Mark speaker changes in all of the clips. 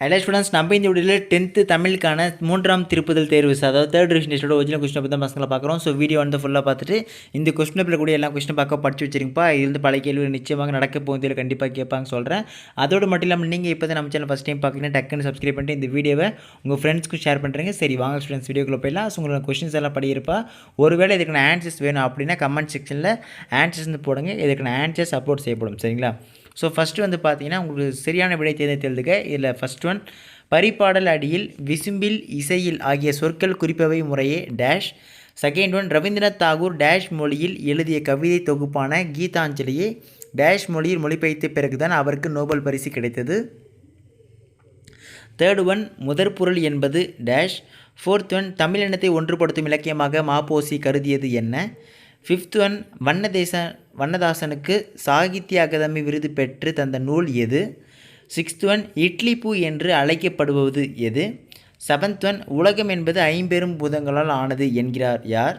Speaker 1: Hello students, நம்ம இந்த வீடியோவில் 10th தமிழுக்கான 3ஆம் திருப்புதல் தேர்வு, அதாவது தேர்ட் ரிவிஷன் டெஸ்ட்டோட ஒரிஜினல் கொஸ்டின் பற்றி தான் பசங்களை பார்க்குறோம். ஸோ வீடியோ வந்து ஃபுல்லாக பார்த்துட்டு இந்த கொஸ்டின் பேப்பரில் கூட எல்லா கொஸ்டின் பார்க்க படிச்சு வச்சிருப்பா. இது வந்து பழைய கேள்வி நிச்சயமாக நடக்க போகுதில் கண்டிப்பாக கேட்பாங்க சொல்கிறேன். அதோடு மட்டும் இல்லாமல் நீங்கள் இப்போ தான் நம்ம சேனல் ஃபஸ்ட் டைம் பார்க்குறீங்கன்னா டக்குன்னு சப்ஸ்கிரைப் பண்ணிட்டு இந்த வீடியோவை உங்கள் ஃப்ரெண்ட்ஸ்க்கு ஷேர் பண்ணுறீங்க. சரி வாங்க ஸ்டூடெண்ட்ஸ், வீடியோக்குள்ளே போயிடலாம். ஸோ உங்களோட கொஸ்டின்ஸ் எல்லாம் படியிருப்பா. ஒருவேளை இதுக்கான ஆன்சர்ஸ் வேணும் அப்படின்னா கமெண்ட் செக்ஷனில் ஆன்சர்ஸ் வந்து போடுங்க. இதுக்கான ஆன்சர்ஸ் அப்லோட் செய்யப்படும். சரிங்களா? ஸோ ஃபஸ்ட்டு வந்து பார்த்தீங்கன்னா உங்களுக்கு சரியான விடை தேர்ந்தெடுக்க இதில் ஃபஸ்ட் ஒன், பரிபாடல் அடியில் விசும்பில் இசையில் ஆகிய சொற்கள் குறிப்பவை முறையே dash. Second one, Rabindranath Tagore dash மொழியில் எழுதிய கவிதை தொகுப்பான கீதாஞ்சலியை டேஷ் மொழியில் மொழிபெயர்த்த பிறகுதான் அவருக்கு நோபல் பரிசு கிடைத்தது. தேர்ட் ஒன், முதற்பொருள் என்பது டேஷ். ஃபோர்த் ஒன், தமிழினத்தை ஒன்றுபடுத்தும் இலக்கியமாக மாப்போசி கருதியது என்ன. ஃபிஃப்த் ஒன், வண்ணதாசனுக்கு சாகித்ய அகாதமி விருது பெற்று தந்த நூல் எது. சிக்ஸ்த் ஒன், இட்லி பூ என்று அழைக்கப்படுவது எது. செவன்த் ஒன், உலகம் என்பது ஐம்பெரும் பூதங்களால் ஆனது என்கிறார் யார்.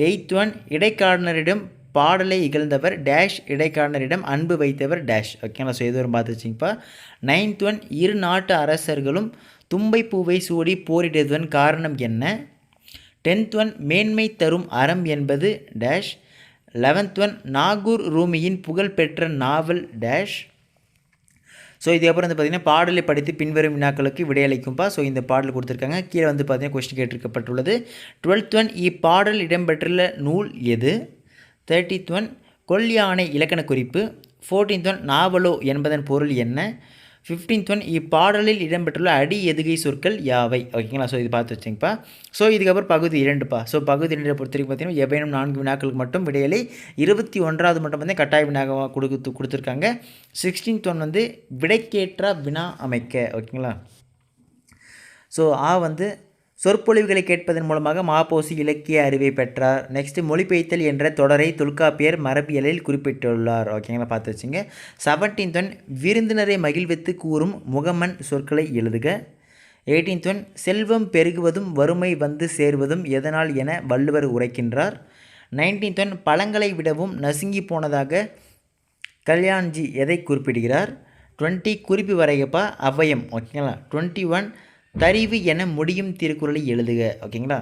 Speaker 1: எயித் ஒன், இடைக்காரனரிடம் பாடலை இகழ்ந்தவர் டேஷ், இடைக்காரனரிடம் அன்பு வைத்தவர் டேஷ். ஓகேங்களா? ஸோ இது ஒரு பார்த்து வச்சிங்கப்பா. நைன்த் ஒன், இரு நாட்டு அரசர்களும் தும்பை பூவை சூடி போரிட்டதன் காரணம் என்ன. டென்த் ஒன், மேன்மை தரும் அறம் என்பது டேஷ். 11th ஒன், நாகூர் ரூமியின் புகழ்பெற்ற நாவல் டேஷ். ஸோ இதுக்கப்புறம் வந்து பார்த்திங்கன்னா பாடலை படித்து பின்வரும் வினாக்களுக்கு விடையளிக்கும்பா. ஸோ இந்த பாடல் கொடுத்துருக்காங்க. கீழே வந்து பார்த்திங்கன்னா கொஸ்டின் கேட்டிருக்கப்பட்டுள்ளது. 12th ஒன், இப்பாடல் இடம்பெற்றுள்ள நூல் எது. 13th ஒன், கொல்யானை இலக்கண குறிப்பு. 14th ஒன், நாவலோ என்பதன் பொருள் என்ன. 15th ஒன், இப்பாடலில் இடம்பெற்றுள்ள அடி எதுகை சொற்கள் யாவை. ஓகேங்களா? ஸோ இது பார்த்து வச்சுங்கப்பா. ஸோ இதுக்கப்புறம் பகுதி 2பா. ஸோ பகுதி 2 பொறுத்த வரைக்கும் பார்த்தீங்கன்னா எவையும் 4 வினாக்களுக்கு மட்டும் விடையலை. 21வது மட்டும் வந்து கட்டாய வினாக கொடுத்துருக்காங்க. 16th ஒன் வந்து விடைக்கேற்ற வினா அமைக்க. ஓகேங்களா? ஸோ வந்து சொற்பொழிவுகளை கேட்பதன் மூலமாக மாப்போசி இலக்கிய அறிவை பெற்றார். நெக்ஸ்ட்டு மொழிபெயர்த்தல் என்ற தொடரை தொல்காப்பியர் மரபியலில் குறிப்பிட்டுள்ளார். ஓகேங்களா? பார்த்து வச்சுங்க. 17th ஒன், விருந்தினரை மகிழ்வித்து கூறும் முகமன் சொற்களை எழுதுக. 18th ஒன், செல்வம் பெருகுவதும் வறுமை வந்து சேர்வதும் எதனால் என வள்ளுவர் உரைக்கின்றார். 19th ஒன், பழங்களை விடவும் நசுங்கி போனதாக கல்யாண்ஜி எதை குறிப்பிடுகிறார். 20, குறிப்பு வரையப்பா அவ்வையம். ஓகேங்களா? 21, தரிவு என முடியும் திருக்குறளை எழுதுக. ஓகேங்களா?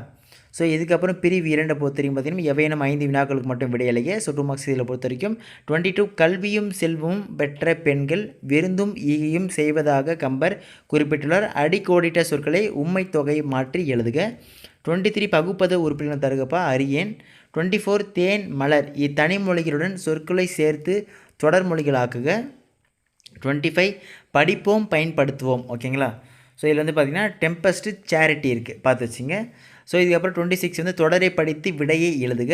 Speaker 1: ஸோ இதுக்கப்புறம் பிரிவு 2 பொறுத்த வரைக்கும் பார்த்தீங்கன்னா எவையனும் 5 வினாக்களுக்கு மட்டும் விடையலைங்க. ஸோ 2 மார்க்ஸ் இதில் பொறுத்த வரைக்கும். 22, கல்வியும் செல்வமும் பெற்ற பெண்கள் விருந்தும் ஈகையும் செய்வதாக கம்பர் குறிப்பிட்டுள்ளார். அடிக்கோடிட்ட சொற்களை உண்மை தொகை மாற்றி எழுதுக. 23, பகுப்பத உறுப்பினர் தருகப்பா அறியேன். 24, தேன் மலர் இத்தனிமொழிகளுடன் சொற்களை சேர்த்து தொடர்மொழிகளாக்குக. 25, படிப்போம் பயன்படுத்துவோம். ஓகேங்களா? ஸோ இதில் வந்து பார்த்திங்கன்னா டெம்பஸ்ட்டு சேரிட்டி இருக்குது, பார்த்து வச்சுங்க. ஸோ இதுக்கப்புறம் 26 வந்து தொடரை படித்து விடையை எழுதுக.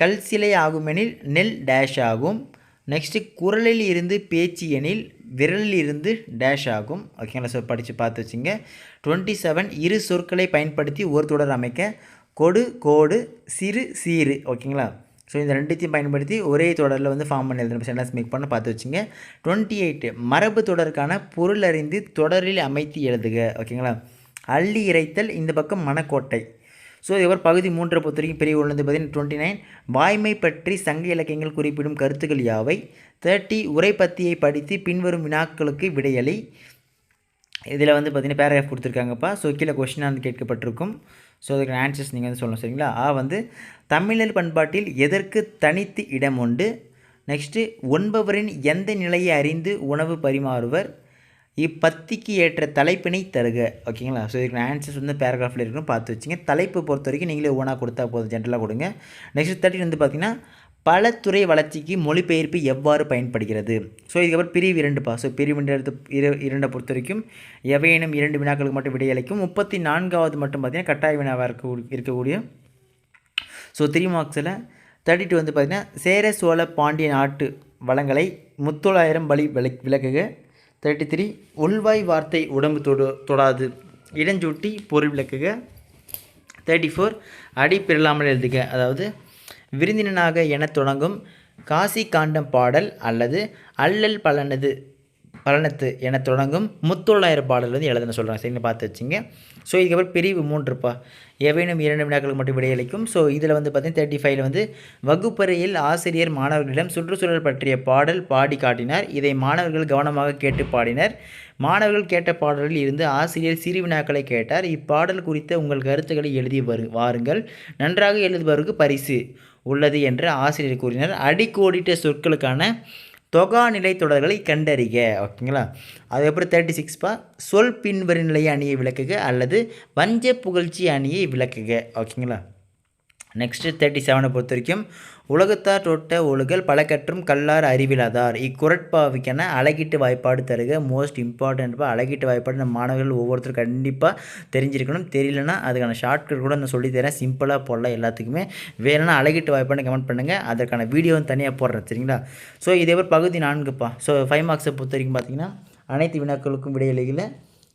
Speaker 1: கல் சிலை ஆகுமெனில் நெல் டேஷ் ஆகும். நெக்ஸ்ட்டு குரலில் இருந்து பேச்சு எனில் விரலில் இருந்து டேஷ் ஆகும். ஓகேங்களா? ஸோ படித்து பார்த்து வச்சுங்க. 27, இரு சொற்களை பயன்படுத்தி ஒரு தொடர் அமைக்க. கொடு கோடு சிறு சீரு. ஓகேங்களா? ஸோ இந்த ரெண்டுத்தையும் பயன்படுத்தி ஒரே தொடரில் வந்து ஃபார்ம் பண்ணி எழுதுன சென்டென்ஸ் மேக் பண்ண பார்த்து வச்சுங்க. 28, மரபு தொடருக்கான பொருள் அறிந்து தொடரில் அமைத்து எழுதுக. ஓகேங்களா? அள்ளி இறைத்தல், இந்த பக்கம் மணக்கோட்டை. ஸோ இதுவரை பகுதி 3 பொறுத்த வரைக்கும் பிரிவு 1 பார்த்தீங்கன்னா 29, வாய்மை பற்றி சங்க இலக்கியங்கள் குறிப்பிடும் கருத்துக்கள் யாவை. 30, உரைப்பத்தியை படித்து பின்வரும் வினாக்களுக்கு விடையளி. இதில் வந்து பார்த்திங்கன்னா பேராகிராஃப் கொடுத்துருக்காங்கப்பா. ஸோ கீழே கொஸ்டினாக வந்து கேட்கப்பட்டிருக்கும். ஸோ அதுக்கு ஆன்சர்ஸ் நீங்கள் வந்து சொல்லணும். சரிங்களா? வந்து தமிழர் பண்பாட்டில் எதற்கு தனித்து இடம் உண்டு. நெக்ஸ்ட்டு, உண்பவரின் எந்த நிலையை அறிந்து உணவு பரிமாறுவர். இப்பத்திக்கு ஏற்ற தலைப்பினை தருக. ஓகேங்களா? ஸோ இதுக்கு ஆன்சர்ஸ் வந்து பேராகிராஃபில் இருக்கணும், பார்த்து வச்சுங்க. தலைப்பு பொறுத்த வரைக்கும் நீங்களே ஓனாக கொடுத்தா போதும், ஜென்ரலாக கொடுங்க. நெக்ஸ்ட் 30 வந்து பார்த்திங்கன்னா பல துறை வளர்ச்சிக்கு மொழிபெயர்ப்பு எவ்வாறு பயன்படுகிறது. ஸோ இதுக்கப்புறம் பிரிவு 2பா. ஸோ பிரிவு 2 பொறுத்த வரைக்கும் எவையேனும் 2 வினாக்களுக்கு மட்டும் விடையளிக்கும். 34வது மட்டும் பார்த்திங்கன்னா கட்டாய வினாவாக இருக்கக்கூடிய. ஸோ 3 மார்க்ஸில் 32 வந்து பார்த்திங்கன்னா சேர சோழ பாண்டிய நாட்டு வளங்களை முத்தொள்ளாயிரம் பலி விளக்குக. 33, உள்வாய் வார்த்தை உடம்பு தொடாது இடஞ்சூட்டி பொருள் விளக்குக. 34, அடி பெறலாமல் எழுதுக. அதாவது விருந்தினனாக என தொடங்கும் காசி காண்டம் பாடல் அல்லது அல்லல் பலனத்து என தொடங்கும் முத்தொள்ளாயிரம் பாடல் வந்து எழுதுன சொல்கிறாங்க. சரிங்க, பார்த்து வச்சுங்க. ஸோ இதுக்கப்புறம் பிரிவு 3 ஏவேனும் 2 வினாக்களுக்கு மட்டும் விடையளிக்கும். ஸோ இதில் வந்து பார்த்தீங்கன்னா 35 வந்து வகுப்பறையில் ஆசிரியர் மாணவர்களிடம் சுற்றுச்சூழல் பற்றிய பாடல் பாடி காட்டினார். இதை மாணவர்கள் கவனமாக கேட்டு பாடினர். மாணவர்கள் கேட்ட பாடலில் இருந்து ஆசிரியர் சிறு வினாக்களை கேட்டார். இப்பாடல் குறித்த உங்கள் கருத்துக்களை எழுதி வாருங்கள். நன்றாக எழுதுபவருக்கு பரிசு உள்ளது என்று ஆசிரியர் கூறினார். அடிக்கோடிட்ட சொற்களுக்கான தொகாநிலை தொடர்களை கண்டறிக. ஓகேங்களா. அதுக்கப்புறம் 36 சொல் பின்வரும் நிலைய அணியை விளக்குக அல்லது வஞ்ச புகழ்ச்சி அணியை விளக்குக. ஓகேங்களா. நெக்ஸ்ட்டு 37 பொறுத்த வரைக்கும் உலகத்தார் தொட்ட ஒழுகல் பல கற்றும் கல்லார் அறிவிலாதார். இக்குறட்பாவிக்கான அழகீட்டு வாய்ப்பாடு தருக. மோஸ்ட் இம்பார்ட்டன்ட்பா அழகீட்டு வாய்ப்பாடு நம்ம மாணவர்கள் ஒவ்வொருத்தரும் கண்டிப்பாக தெரிஞ்சிருக்கணும். தெரியலனா அதுக்கான ஷார்ட்கட் கூட நான் சொல்லித்தரேன். சிம்பிளாக போடலாம் எல்லாத்துக்குமே. வேணும்னா அழகீட்டு வாய்ப்பாடு கமெண்ட் பண்ணுங்கள். அதற்கான வீடியோ தனியாக போடுறேன். சரிங்களா. ஸோ இதே பகுதி 4 ஸோ 5 மார்க்ஸை பொறுத்த வரைக்கும் பார்த்தீங்கன்னா அனைத்து வினாக்களுக்கும் விடையளிக்கல.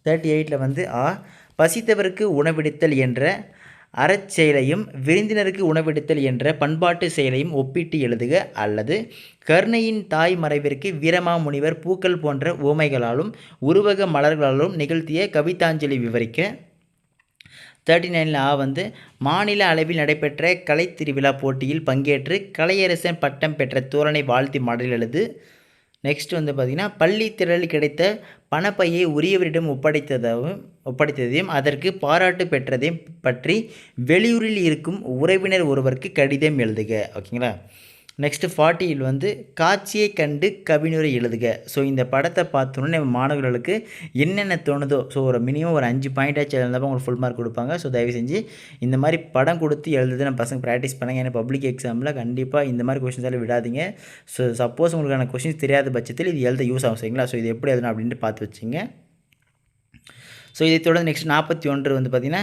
Speaker 1: 38 வந்து பசித்தவருக்கு உணவெடுத்தல் என்ற அறச்செயலையும் விருந்தினருக்கு உணவெடுத்தல் என்ற பண்பாட்டு செயலையும் ஒப்பிட்டு எழுதுக அல்லது கருணையின் தாய் மறைவிற்கு வீரமாமுனிவர் பூக்கள் போன்ற உவமைகளாலும் உருவக மலர்களாலும் நிகழ்த்திய கவிதாஞ்சலி விவரிக்க. 39 வந்து மாநில அளவில் நடைபெற்ற கலை திருவிழா போட்டியில் பங்கேற்று கலையரசன் பட்டம் பெற்ற தோரணை வாழ்த்தி மாடல் எழுது. நெக்ஸ்ட் வந்து பார்த்திங்கன்னா பள்ளி திரளில் கிடைத்த பணப்பையை உரியவரிடம் ஒப்படைத்ததையும் அதற்கு பாராட்டு பெற்றதையும் பற்றி வெளியூரில் இருக்கும் உறவினர் ஒருவருக்கு கடிதம் எழுதுக. ஓகேங்களா. நெக்ஸ்ட்டு 40 வந்து காட்சியை கண்டு கவினுரை எழுதுக. ஸோ இந்த படத்தை பார்த்தோன்னே நம்ம மாணவர்களுக்கு என்னென்ன தோணுதோ ஸோ ஒரு மினிமம் ஒரு 5 பாயிண்டாச்சும் எழுந்தப்போ உங்களுக்கு ஃபுல் மார்க் கொடுப்பாங்க. ஸோ தயவு செஞ்சு இந்த மாதிரி படம் கொடுத்து எழுதுது நம்ம பசங்க ப்ராக்டிஸ் பண்ணுங்கள். ஏன்னா பப்ளிக் எக்ஸாமில் கண்டிப்பாக இந்த மாதிரி கொஷின்ஸ் எல்லாம் விடாதீங்க. ஸோ சப்போஸ் உங்களுக்கான கொஷின்ஸ் தெரியாத பட்சத்தில் இது எழுத யூஸ் ஆகும். சரிங்களா. ஸோ இது எப்படி எழுதணும் அப்படின்ட்டு பார்த்து வச்சுங்க. ஸோ இதை தொடர்ந்து நெக்ஸ்ட் 41 வந்து பார்த்திங்கன்னா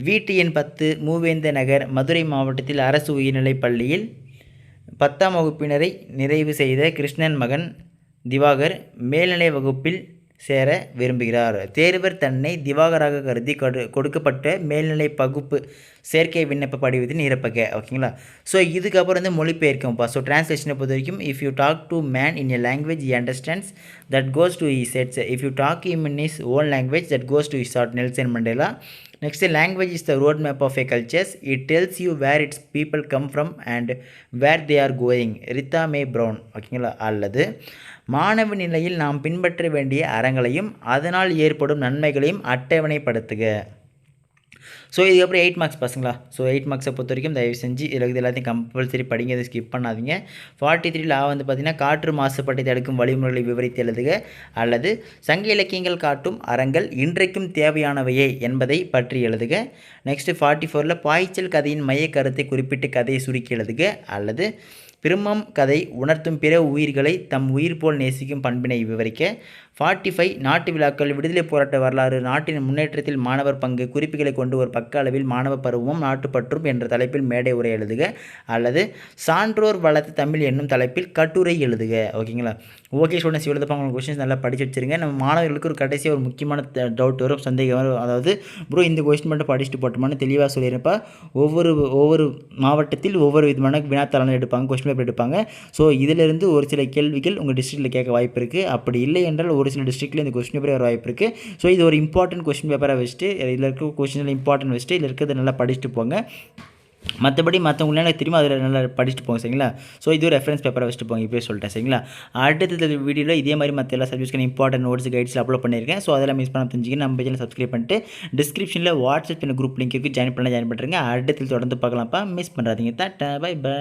Speaker 1: வீட்டு எண் 10 மூவேந்த நகர் மதுரை மாவட்டத்தில் அரசு உயர்நிலைப் பள்ளியில் 10ஆம் வகுப்பினரை நிறைவு செய்த கிருஷ்ணன் மகன் திவாகர் மேல்நிலை வகுப்பில் சேர விரும்புகிறார். தேர்வர் தன்னை திவாகராக கருதி கொடுக்கப்பட்ட மேல்நிலை வகுப்பு சேர்க்கை விண்ணப்ப படிவத்தில் நிரப்பக. ஓகேங்களா. ஸோ இதுக்கப்புறம் வந்து மொழிபெயர்க்கும்ப்பா. ஸோ டிரான்ஸ்லேஷனை பொறுத்த வரைக்கும் if you talk to man in a language he understands that goes to his heads. If you talk him in his own language that goes to his heart. Nelson Mandela. Next, language is the roadmap of a culture. It tells you where its people come from and where they are going. Rita Mae Brown. ஓகேங்களா. அல்லது மாணவ நிலையில் நாம் பின்பற்ற வேண்டிய அறங்களையும் அதனால் ஏற்படும் நன்மைகளையும் அட்டவணைப்படுத்துக. ஸோ இதுக்கப்புறம் 8 மார்க்ஸ் பசங்களா. ஸோ 8 மார்க்ஸை பொறுத்த வரைக்கும் தயவு செஞ்சு இது எல்லாத்தையும் கம்பல்சரி படிங்க. இதை ஸ்கிப் பண்ணாதீங்க. 43 வந்து பார்த்திங்கன்னா காற்று மாசுபாட்டை தடுக்கும் வழிமுறைகளை விவரித்து எழுதுக அல்லது சங்க இலக்கியங்கள் காட்டும் அறங்கள் இன்றைக்கும் தேவையானவையே என்பதை பற்றி எழுதுக. நெக்ஸ்ட்டு 44 பாய்ச்சல் கதையின் மைய கருத்தை குறிப்பிட்டு கதையை சுருக்கி எழுதுக அல்லது பிரம்மம் கதை உணர்த்தும் பிற உயிர்களை தம் உயிர் போல் நேசிக்கும் பண்பினை விவரிக்க. 45 நாட்டு விழாக்கள் விடுதலை போராட்ட வரலாறு நாட்டின் முன்னேற்றத்தில் மாணவர் பங்கு குறிப்புகளை கொண்டு ஒரு பக்க அளவில் மாணவ பருவமும் நாட்டுப்பற்றும் என்ற தலைப்பில் மேடை உரை எழுதுக அல்லது சான்றோர் வளர்த்து தமிழ் என்னும் தலைப்பில் கட்டுரை எழுதுக. ஓகேங்களா. ஓகே ஸ்டூடெண்ட்ஸ், இவ்வளோ உங்களுக்கு கொஸ்டின்ஸ் நல்லா படிச்சு வச்சுருங்க. நம்ம மாணவர்களுக்கு ஒரு கடைசியாக ஒரு முக்கியமான டவுட் வரும், சந்தேகம் வரும். அதாவது ப்ரோ இந்த கொஸ்டின் மட்டும் படிச்சுட்டு போட்டோமான்னு தெளிவாக சொல்லியிருப்பா. ஒவ்வொரு மாவட்டத்தில் ஒவ்வொரு விதமான வினாத்தாளர்கள் எடுப்பாங்க, கொஸ்டின் பேப்பர் எடுப்பாங்க. ஸோ இதிலிருந்து ஒரு சில கேள்விகள் உங்கள் டிஸ்ட்ரிக்ட்டில் கேட்க வாய்ப்பு இருக்குது. அப்படி இல்லை என்றால் ஒரு சில டிஸ்ட்ரிக்ட்டில் இந்த கொஸ்டின் பேப்பர் வர வாய்ப்பு இருக்குது. ஸோ இது ஒரு இம்பார்ட்டன்ட் கொஸ்டின் பேப்பராக வச்சுட்டு இதில் இருக்க கொஸ்டினில் இம்பார்ட்டன்ட் வச்சுட்டு இதில் இருக்கிறத நல்லா படிச்சுட்டு போங்க. மற்றபடி மற்றவங்களே எனக்கு திரும்ப அதில் நல்லா படிச்சுட்டு போங்க. சரிங்களா. ஸோ இது ஒரு ரெஃபரன்ஸ் பேப்பரை வச்சுட்டு போங்க. இப்போயே சொல்லிட்டேன். சரிங்களா. அடுத்த வீடியோவில் இதே மாதிரி மற்ற எல்லா சப்ஜெக்ட்ஸ்க்கான இம்பார்ட்டன்ட் நோட்ஸ் கைட்ஸில் அப்லோட் பண்ணியிருக்கேன். ஸோ அதெல்லாம் மிஸ் பண்ண தெரிஞ்சுக்க நம்ம சேனல் சப்ஸ்கிரைப் பண்ணிட்டு டிஸ்கிரிப்ஷனில் வாட்ஸ்அப் குரூப் லிங்க் இருக்குது, ஜாயின் பண்ணுறேங்க. அடுத்து தொடர்ந்து பார்க்கலாம்ப்பா. மிஸ் பண்ணுறாதீங்க. Tata, bye by.